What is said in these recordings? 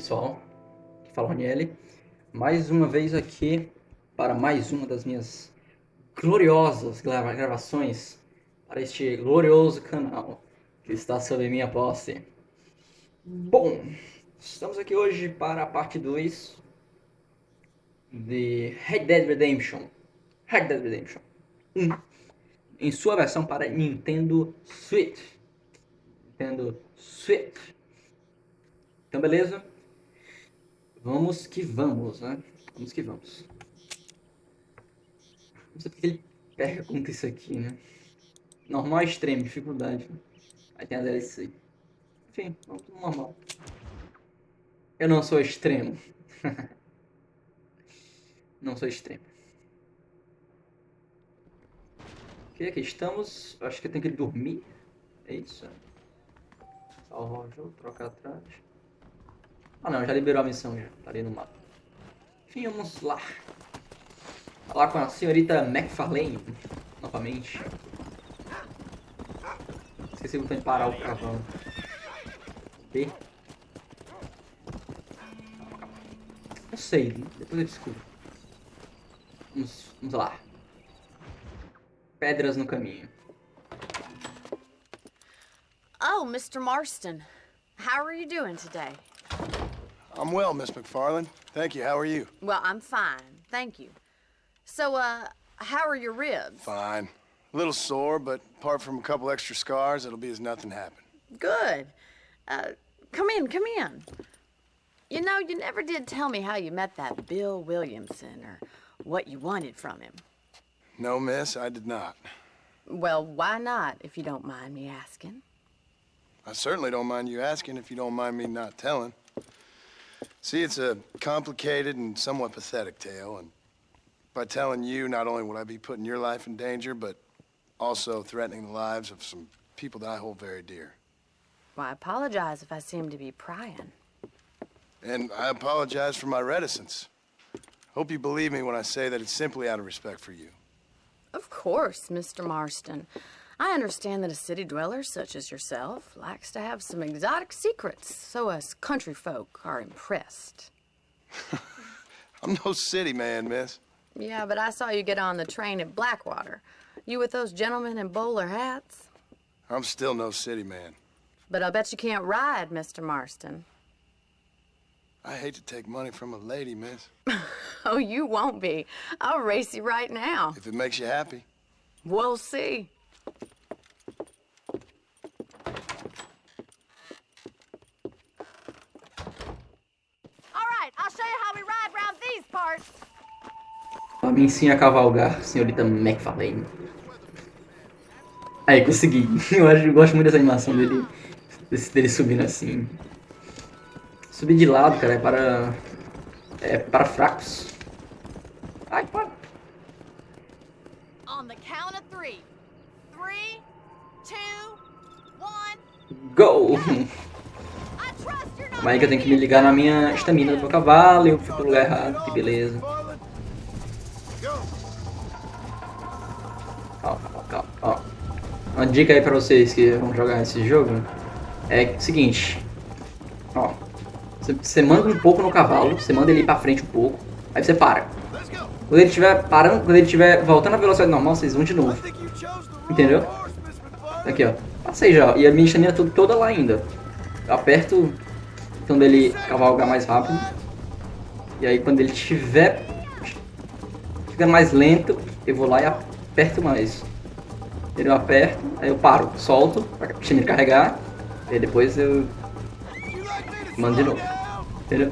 pessoal, que fala Ronieli, mais uma vez aqui para mais uma das minhas gloriosas gravações para este glorioso canal que está sob minha posse. Bom, estamos aqui hoje para a parte 2 de Red Dead Redemption 1 em sua versão para Nintendo Switch. Então beleza? Vamos que vamos, né? Vamos que vamos. Não sei porque ele pergunta isso aqui, né? Normal, extremo, dificuldade. Aí tem a DLC. Enfim, vamos pro normal. Eu não sou extremo. Não sou extremo. Ok, aqui estamos. Acho que eu tenho que dormir. É isso. Salvar o jogo, trocar atrás. Ah não, já liberou a missão já. Tá ali no mapa. Enfim, vamos lá. Falar com a senhorita MacFarlane. Novamente. Esqueci o botão de parar o cavalo. Ok? Não sei, depois eu descubro. Vamos lá. Pedras no caminho. Oh, Mr. Marston. How are you doing today? I'm well, Miss MacFarlane. Thank you. How are you? Well, I'm fine, thank you. So, how are your ribs? Fine. A little sore, but apart from a couple extra scars, it'll be as nothing happened. Good. Come in. You know, you never did tell me how you met that Bill Williamson or what you wanted from him. No, miss, I did not. Well, why not, if you don't mind me asking? I certainly don't mind you asking if you don't mind me not telling. See, it's a complicated and somewhat pathetic tale, and by telling you, not only would I be putting your life in danger, but also threatening the lives of some people that I hold very dear. Well, I apologize if I seem to be prying. And I apologize for my reticence. Hope you believe me when I say that it's simply out of respect for you. Of course, Mr. Marston. I understand that a city dweller such as yourself likes to have some exotic secrets, so us country folk are impressed. I'm no city man, miss. Yeah, but I saw you get on the train at Blackwater. You with those gentlemen in bowler hats? I'm still no city man. But I'll bet you can't ride, Mr. Marston. I hate to take money from a lady, miss. Oh, you won't be. I'll race you right now. If it makes you happy. We'll see. All right, I'll show you how we ride round these parts. Me ensina a cavalgar, senhorita MacFarlane. Aí, consegui. Eu gosto muito dessa animação dele subindo assim. Subir de lado, cara, é para fracos. Ai, para. On the count of three. 3, 2, 1. Go! I trust you're not. Calma aí que eu tenho que me ligar na minha estamina do meu cavalo e eu fico no lugar errado, que beleza. Calma. Ó. Uma dica aí pra vocês que vão jogar esse jogo é o seguinte. Ó. Você manda um pouco no cavalo, você manda ele ir pra frente um pouco, aí você para. Quando ele estiver parando, quando ele estiver voltando à velocidade normal, vocês vão de novo. Entendeu? Aqui, ó. Passei já. E a minha estamina toda lá ainda. Eu aperto quando ele cavalgar mais rápido. E aí quando ele estiver ficando mais lento, eu vou lá e aperto mais. Eu aperto, aí eu paro, solto, pra a estamina carregar. E aí depois eu mando de novo. Entendeu?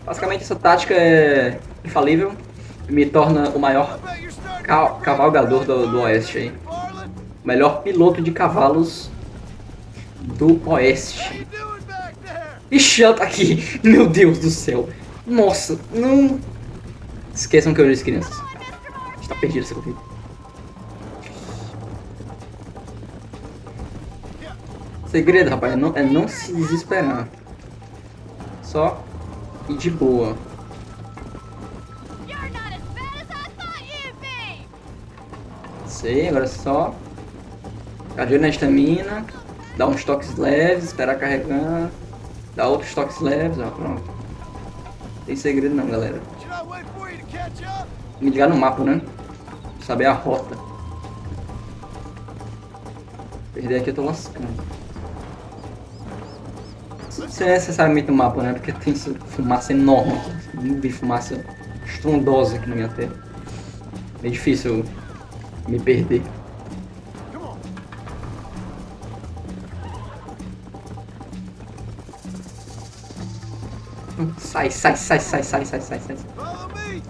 Basicamente essa tática é infalível. Me torna o maior cavalgador do Oeste aí. O melhor piloto de cavalos do Oeste. Ixi, ela tá aqui. Meu Deus do céu. Nossa, não. Esqueçam que eu disse crianças. A gente tá perdido essa corrida. Segredo, rapaz, é não se desesperar. Só ir de boa. Sei, agora é só ficar de olho na estamina, dar uns toques leves, esperar carregar. Dá outros toques leves, ó, pronto. Tem segredo não, galera. Should I wait for you to catch up? Me ligar no mapa, né? Saber a rota. Perder aqui eu tô lascando. Isso é necessariamente no mapa, né? Porque tem essa fumaça enorme. Não vi fumaça estrondosa aqui na minha tela. É difícil me perder. Come on. Sai, sai, sai, sai, sai, sai, sai, sai. Follow me.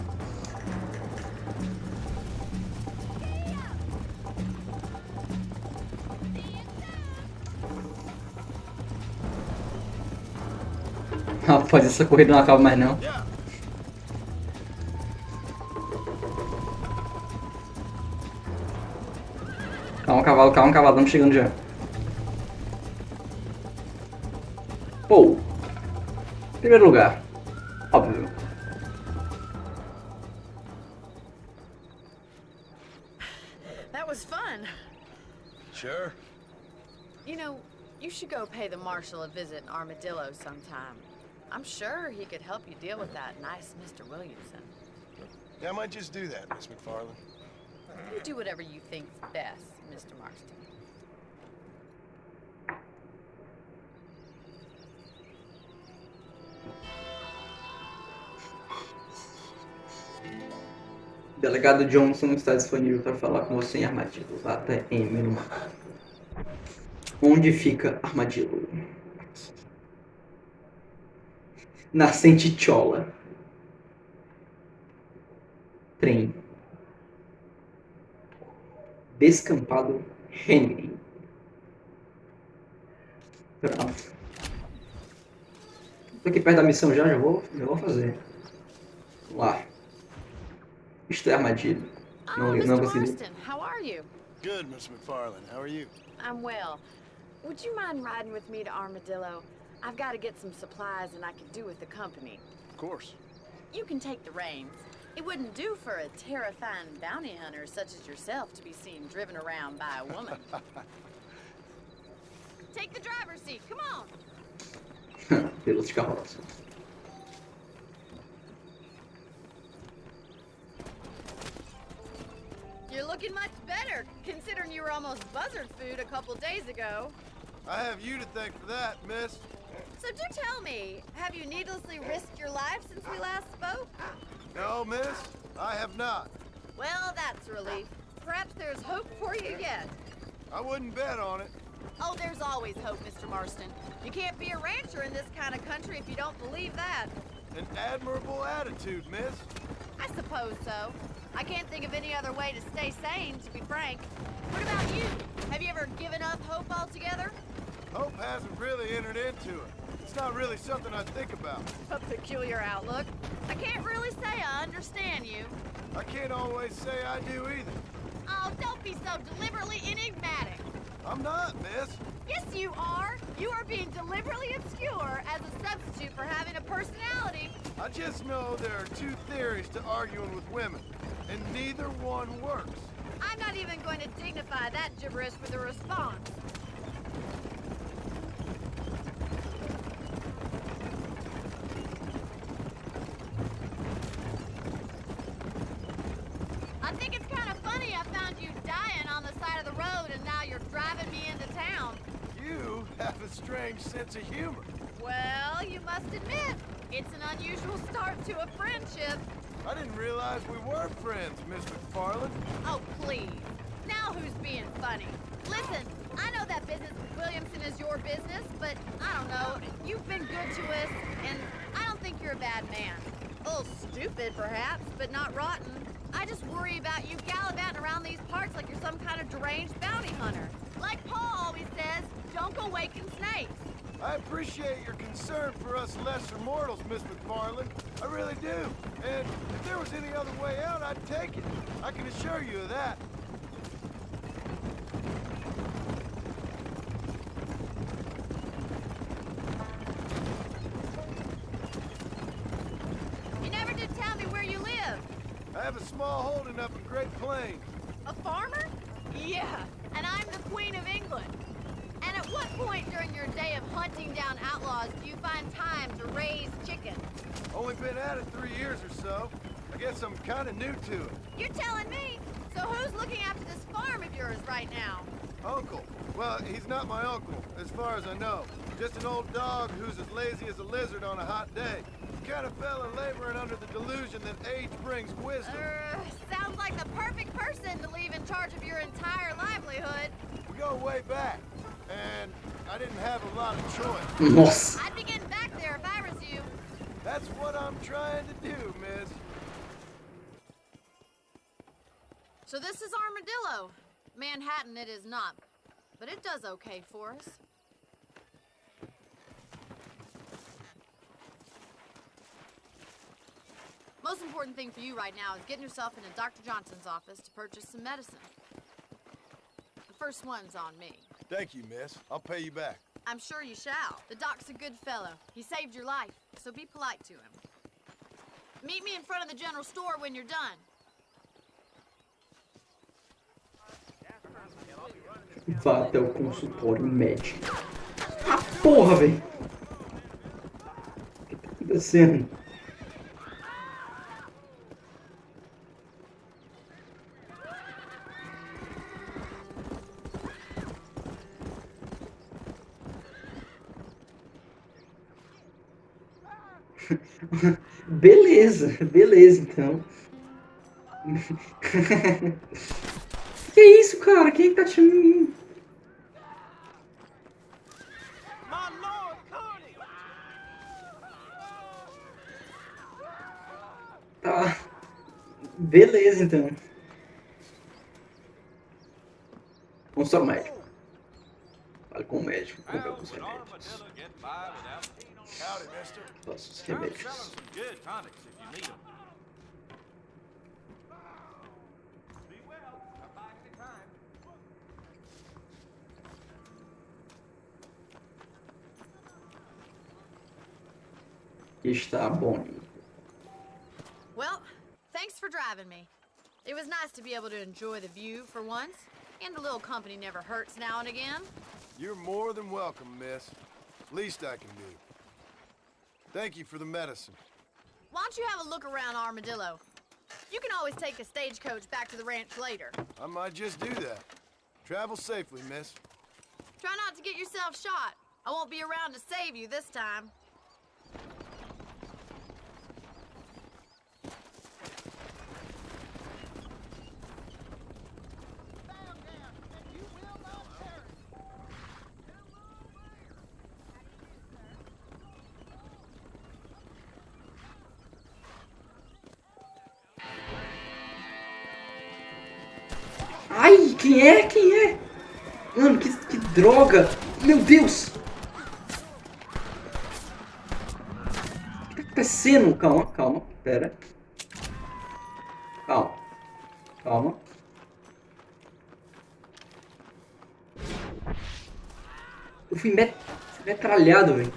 Rapaz, essa corrida não acaba mais não. Yeah. Calma, cavalo, estamos chegando já. Pô. Primeiro lugar. Óbvio. That was fun. Sure. You know, you should go pay the marshal a visit in Armadillo sometime. I'm sure he could help you deal with that nice Mr. Williamson. Yeah, I might just do that, Miss MacFarlane. You do whatever you think's best, Mr. Marston. Delegado Johnson está disponível para falar com você em Armadillo. Até em no mapa. Onde fica Armadillo? Nascente Chola. Trem. Descampado Henry. Pronto. Tô aqui perto da missão já vou fazer. Vamos lá. Isto é Armadillo. Não Mr. consegui. Marston, how are you? Good, Miss MacFarlane. How are you? I'm well. Would you mind riding with me to Armadillo? I've got to get some supplies and I could do with the company. Of course. You can take the reins. It wouldn't do for a terrifying bounty hunter such as yourself to be seen driven around by a woman. Take the driver's seat, come on! Pelos carroças. You're looking much better, considering you were almost buzzard food a couple days ago. I have you to thank for that, miss. So do tell me, have you needlessly risked your life since we last spoke? No, miss, I have not. Well, that's a relief. Perhaps there's hope for you yet. I wouldn't bet on it. Oh, there's always hope, Mr. Marston. You can't be a rancher in this kind of country if you don't believe that. An admirable attitude, miss. I suppose so. I can't think of any other way to stay sane, to be frank. What about you? Have you ever given up hope altogether? Hope hasn't really entered into it. It's not really something I think about. A peculiar outlook. I can't really say I understand you. I can't always say I do either. Oh, don't be so deliberately enigmatic. I'm not, miss. Yes, you are. You are being deliberately obscure as a substitute for having a personality. I just know there are two theories to arguing with women, and neither one works. I'm not even going to dignify that gibberish with a response. I think it's kind of funny I found you dying on the side of the road and now you're driving me into town. You have a strange sense of humor. Well, you must admit, it's an unusual start to a friendship. I didn't realize we were friends, Miss MacFarlane. Oh, please. Now who's being funny? Listen, I know that business with Williamson is your business, but I don't know. You've been good to us, and I don't think you're a bad man. A little stupid, perhaps, but not rotten. I just worry about you gallivanting around these parts like you're some kind of deranged bounty hunter. Like Paul always says, don't go waking snakes. I appreciate your concern for us lesser mortals, Miss MacFarlane. I really do. And if there was any other way out, I'd take it. I can assure you of that. You never did tell me where you live. I have a small holding up in Great Plains. A farmer? Yeah, and I'm the Queen of England. And at At what point during your day of hunting down outlaws do you find time to raise chickens? Only been at it 3 years or so. I guess I'm kind of new to it. You're telling me? So who's looking after this farm of yours right now? Uncle. Well, he's not my uncle, as far as I know. Just an old dog who's as lazy as a lizard on a hot day. Kind of fella laboring under the delusion that age brings wisdom. Sounds like the perfect person to leave in charge of your entire livelihood. We go way back, and I didn't have a lot of choice. Nossa. I'd be getting back there if I was you. That's what I'm trying to do, miss. So this is Armadillo. Manhattan it is not, but it does okay for us. Most important thing for you right now is getting yourself into Dr. Johnson's office to purchase some medicine. The first one's on me. Thank you, miss. I'll pay you back. I'm sure you shall. The doc's a good fellow. He saved your life, so be polite to him. Meet me in front of the general store when you're done. Vá até o consultório médico. Ah, porra, velho. O que tá acontecendo? Beleza, beleza, então. Que isso, cara? Quem é que tá atirando em mim? Tá. Beleza, então. Consultório médico. Fale com o médico. Compre alguns remédios. Howdy, mister. Nossos remédios. Está bom. Well, thanks for driving me. It was nice to be able to enjoy the view for once, and a little company never hurts now and again. You're more than welcome, miss. Least I can do. Thank you for the medicine. Why don't you have a look around Armadillo? You can always take a stagecoach back to the ranch later. I might just do that. Travel safely, miss. Try not to get yourself shot. I won't be around to save you this time. Ai, quem é? Quem é? Mano, que droga! Meu Deus! O que tá acontecendo? Calma, calma, pera. Calma. Calma. Eu fui metralhado, velho.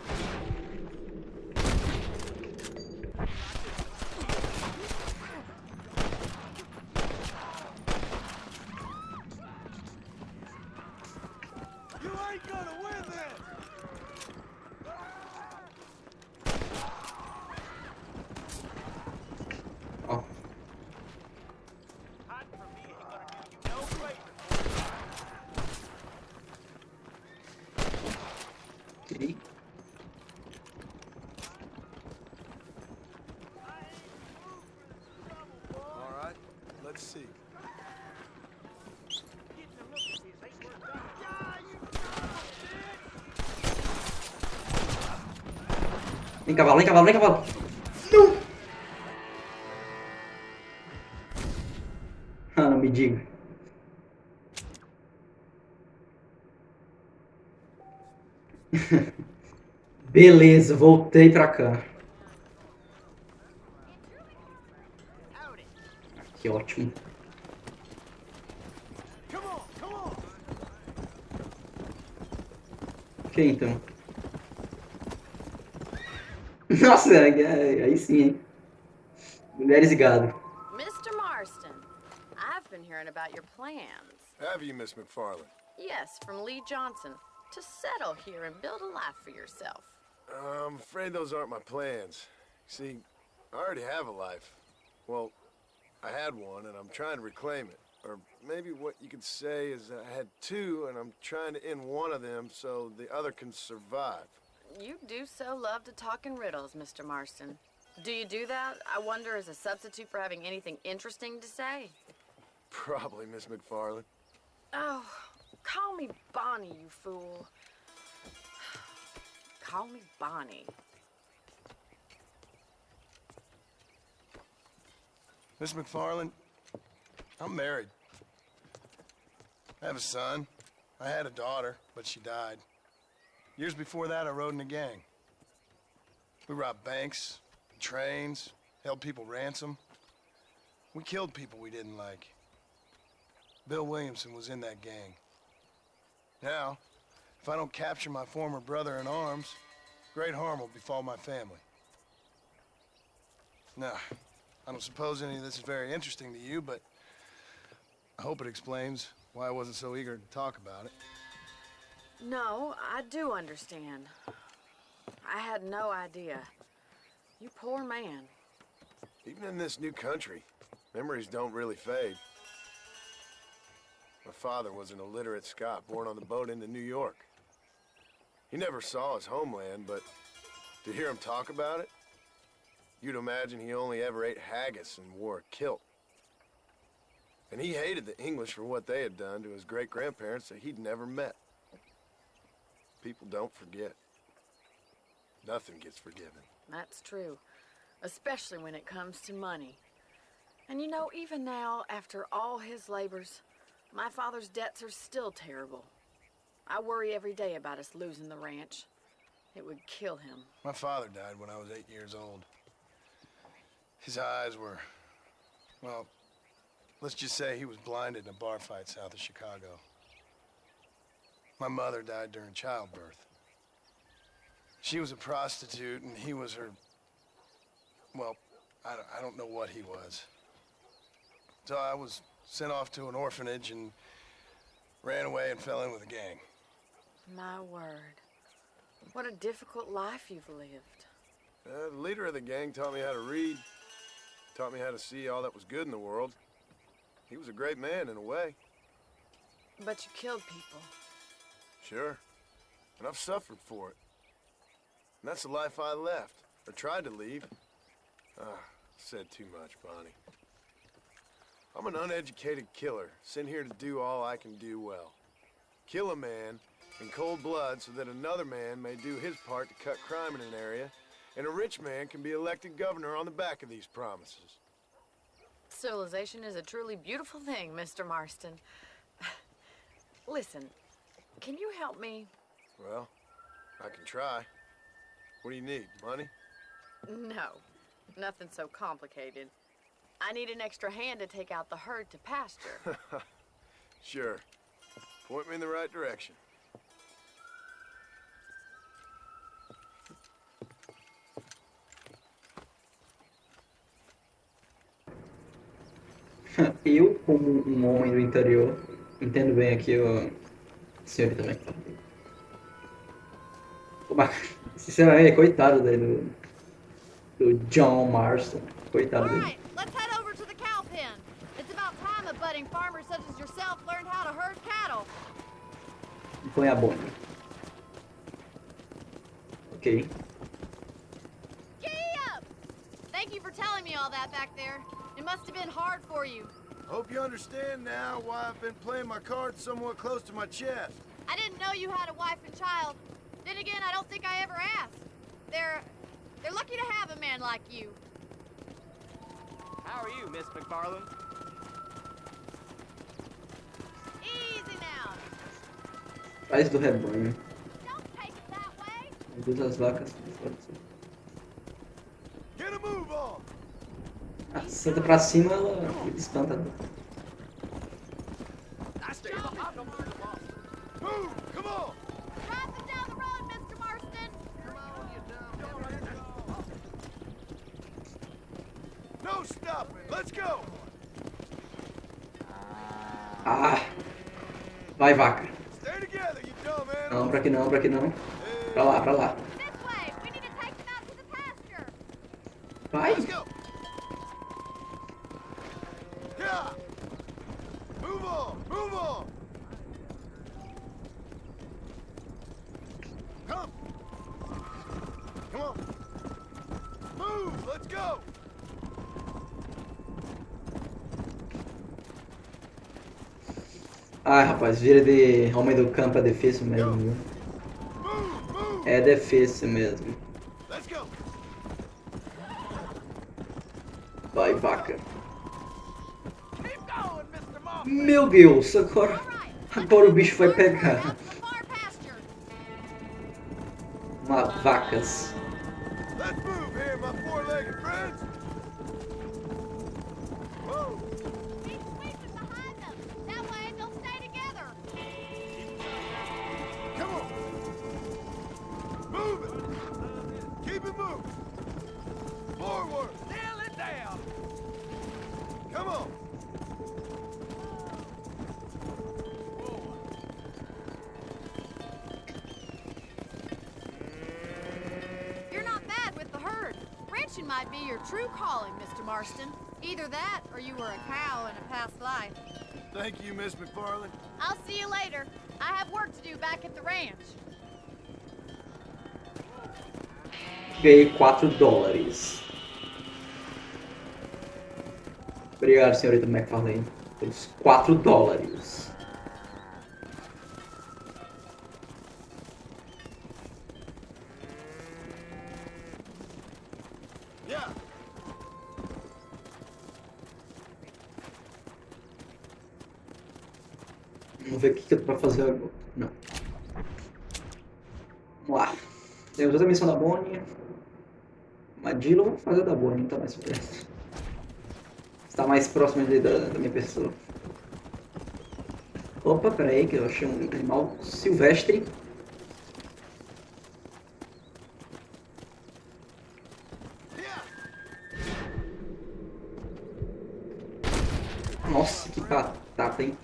Ó. Ok. All right, let's see. Vem cavalo, vem cavalo, vem cavalo. Não! Ah, não me diga. Beleza, voltei pra cá. Que ótimo. Ok, então. Nossa, aí sim, hein? Mulheres e gado. Mr. Marston, I've been hearing about your plans. Have you, Miss MacFarlane? Yes, from Lee Johnson. to settle here and build a life for yourself. I'm afraid those aren't my plans. See, I already have a life. Well, I had one, and I'm trying to reclaim it. Or maybe what you could say is I had two, and I'm trying to end one of them so the other can survive. You do so love to talk in riddles, Mr. Marston. Do you do that, I wonder, as a substitute for having anything interesting to say? Probably, Miss MacFarlane. Oh, call me Bonnie, you fool. Call me Bonnie. Miss MacFarlane, I'm married. I have a son. I had a daughter, but she died. Years before that, I rode in a gang. We robbed banks, trains, held people ransom. We killed people we didn't like. Bill Williamson was in that gang. Now, if I don't capture my former brother in arms, great harm will befall my family. Now, I don't suppose any of this is very interesting to you, but I hope it explains why I wasn't so eager to talk about it. No, I do understand. I had no idea. You poor man. Even in this new country, memories don't really fade. My father was an illiterate Scot born on the boat into New York. He never saw his homeland, but to hear him talk about it, you'd imagine he only ever ate haggis and wore a kilt. And he hated the English for what they had done to his great-grandparents that he'd never met. People don't forget. Nothing gets forgiven. That's true, especially when it comes to money. And you know, even now, after all his labors, my father's debts are still terrible. I worry every day about us losing the ranch. It would kill him. My father died when I was 8 years old. His eyes were, well, let's just say he was blinded in a bar fight south of Chicago. My mother died during childbirth. She was a prostitute, and he was her, well, I don't know what he was. So I was sent off to an orphanage and ran away and fell in with a gang. My word. What a difficult life you've lived. The leader of the gang taught me how to read, taught me how to see all that was good in the world. He was a great man in a way. But you killed people. Sure. And I've suffered for it. And that's the life I left, or tried to leave. Said too much, Bonnie. I'm an uneducated killer, sent here to do all I can do well. Kill a man in cold blood so that another man may do his part to cut crime in an area, and a rich man can be elected governor on the back of these promises. Civilization is a truly beautiful thing, Mr. Marston. Listen, can you help me? Well, I can try. What do you need, money? No, nothing so complicated. I need an extra hand to take out the herd to pasture. Sure. Point me in the right direction. Eu, como um homem do interior, entendo bem aqui o senhor também. Sinceramente, coitado dele, do John Marston. Coitado All dele. right, let's head over to the cow pen. It's about time a budding farmer such as yourself learned how to herd cattle. Põe a bomba. Ok. Giddy up! Thank you for telling me all that back there. It must have been hard for you. Hope you understand now why I've been playing my cards somewhat close to my chest. I didn't know you had a wife and child. Then again, I don't think I ever asked. They're lucky to have a man like you. How are you, Miss MacFarlane? Easy now. Paz do rebanho. Don't take it that way. Conduz as vacas. Get a move on! A senta pra cima, ela espanta. Move! Come on! Drive them down the road, Mr. Marston. No stopping! Let's go! Ah! Vai, vaca. Stay together, you dumbass! Não, pra aqui não, pra aqui não. Pra lá, pra lá. This way. We need to take them out to the pasture. Vai! Let's go. Yeah. Move on. Move on. Come. Come on. Move. Let's go. Ai, rapaz, vira de homem do campo é difícil mesmo, viu? Move. Move. É difícil mesmo. Let's go. Vai, vaca. Keep going, Mr. Moss. Meu Deus, agora o bicho vai pegar. Out to the far pasture. Uma vacas. Let's move here, my four-legged friends. Whoa. Keep sweeping behind them. That way they'll stay together. Come on. Move it. Keep it moving. Forward. Nail it down. Come on. You're not bad with the herd. Ranching might be your true calling, Mr. Marston. Either that, or you were a cow in a past life. Thank you, Miss MacFarlane. I'll see you later. I have work to do back at the ranch. Ganhei $4. Obrigado, senhorita MacFarlane, pelos $4. Yeah. Vamos ver o que eu tô pra fazer agora. Não. Vamos lá. Temos outra missão da Bonnie. Madilo, vamos fazer da Bonnie, não tá mais perto. Está mais próximo ali da minha pessoa. Opa, peraí, que eu achei um animal silvestre. Yeah. Nossa, que batata, hein?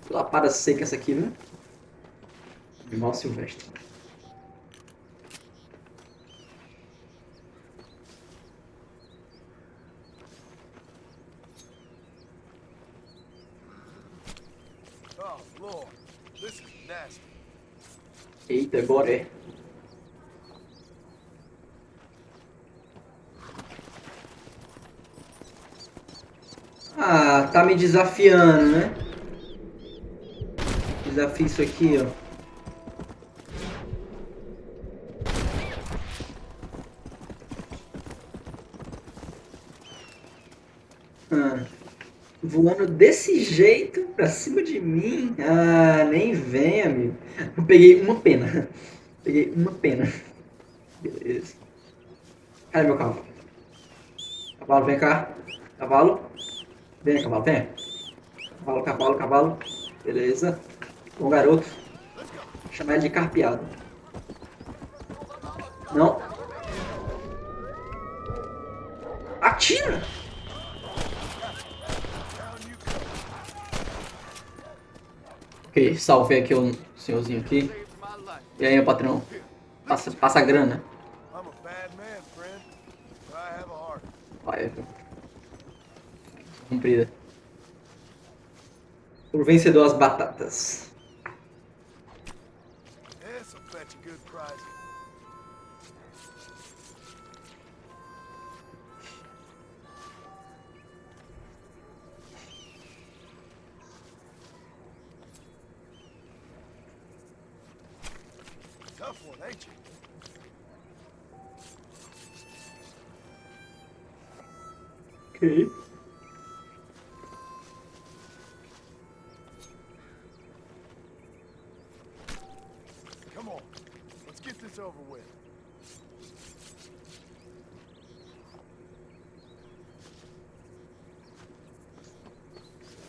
Lapada seca essa aqui, viu? Animal silvestre. Oh, Lord. This is nasty. Eita, agora é. Ah, tá me desafiando, né? Desafio isso aqui, ó. Voando desse jeito pra cima de mim. Ah, nem vem, amigo. Eu peguei uma pena. Peguei uma pena. Beleza. Cadê meu cavalo? Cavalo, vem cá. Cavalo. Vem, cavalo, vem. Cavalo, cavalo, cavalo. Beleza. Bom garoto. Vou chamar ele de carpeado. Não. Atira! Ok, salvei aqui o senhorzinho aqui. E aí, meu patrão? Passa a grana. I'm a bad man, friend. But I have a heart. Vai. Cumprida. Por vencedor as batatas. This'll fetch a good price. Tough one, ain't you? Ok. Come on. Let's get this over with.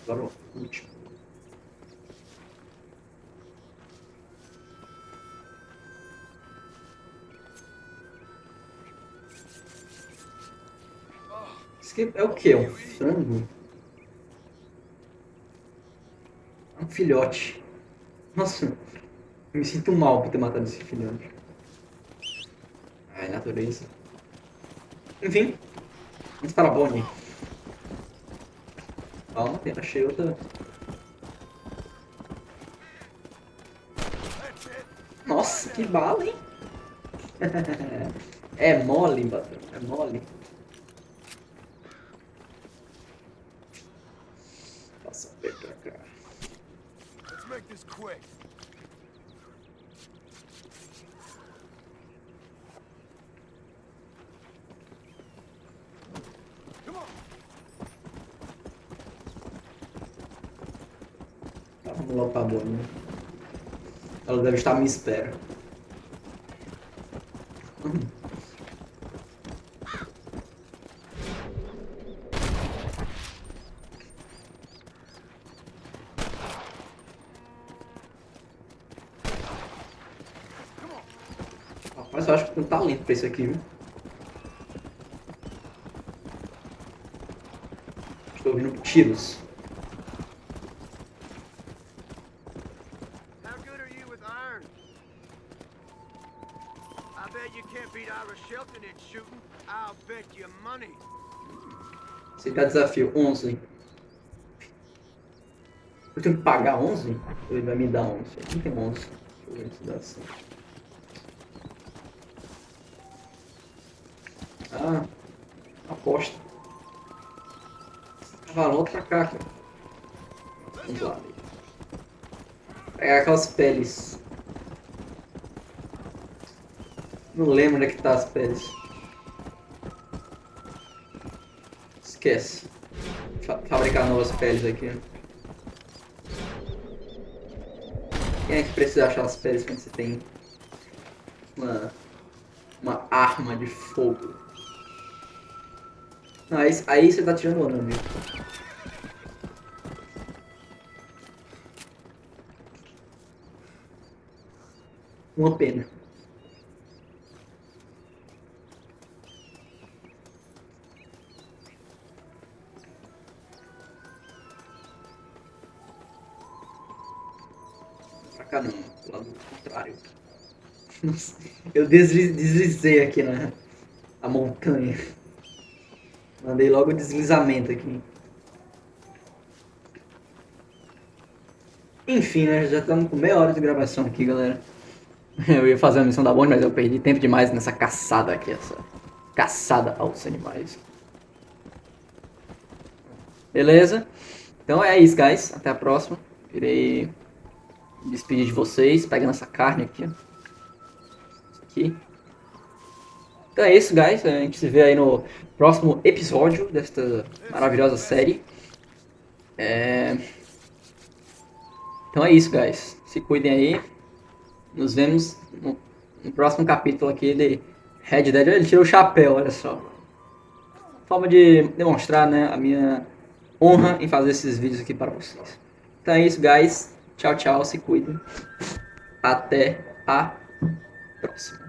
Agora o último. Isso aqui é o que? É um frango? filhote. Nossa, eu me sinto mal por ter matado esse filhote. Ai, natureza. Enfim, vamos para a Bonnie. Calma, achei outra. Nossa, que bala, hein? É mole, patrão, é mole. Passa perto pra cá. Let's make this quick. Come on. Tá, vamos logo pra Bonnie. Ela deve estar à minha espera. Rapaz, eu acho que tem um talento pra isso aqui, viu? Estou ouvindo tiros. How good are you with iron? I bet you can't beat Ira Shelton in shooting. I'll bet you money. Aceitar desafio, 11. Eu tenho que pagar 11? Ou ele vai me dar 11? Aqui tem 11. Deixa eu ver se dá assim. Ah, aposta. Volta pra cá, cara. Vamos lá. Pegar aquelas peles. Não lembro onde é que tá as peles. Esquece. Fabricar novas peles aqui. Quem é que precisa achar as peles quando você tem uma arma de fogo? Não, aí você tá tirando onda, amigo. Uma pena. Pra cá não, do lado contrário. Nossa, eu deslizei aqui na montanha. Mandei logo o deslizamento aqui. Enfim, né? Já estamos com meia hora de gravação aqui, galera. Eu ia fazer a missão da Bonnie, mas eu perdi tempo demais nessa caçada aqui, essa caçada aos animais. Beleza? Então é isso, guys. Até a próxima. Irei me despedir de vocês, pegando essa carne aqui. Isso aqui. Então é isso, guys. A gente se vê aí no próximo episódio desta maravilhosa série. Então é isso, guys. Se cuidem aí. Nos vemos no próximo capítulo aqui de Red Dead. Ele tirou o chapéu, olha só. Forma de demonstrar, né, a minha honra em fazer esses vídeos aqui para vocês. Então é isso, guys. Tchau, tchau. Se cuidem. Até a próxima.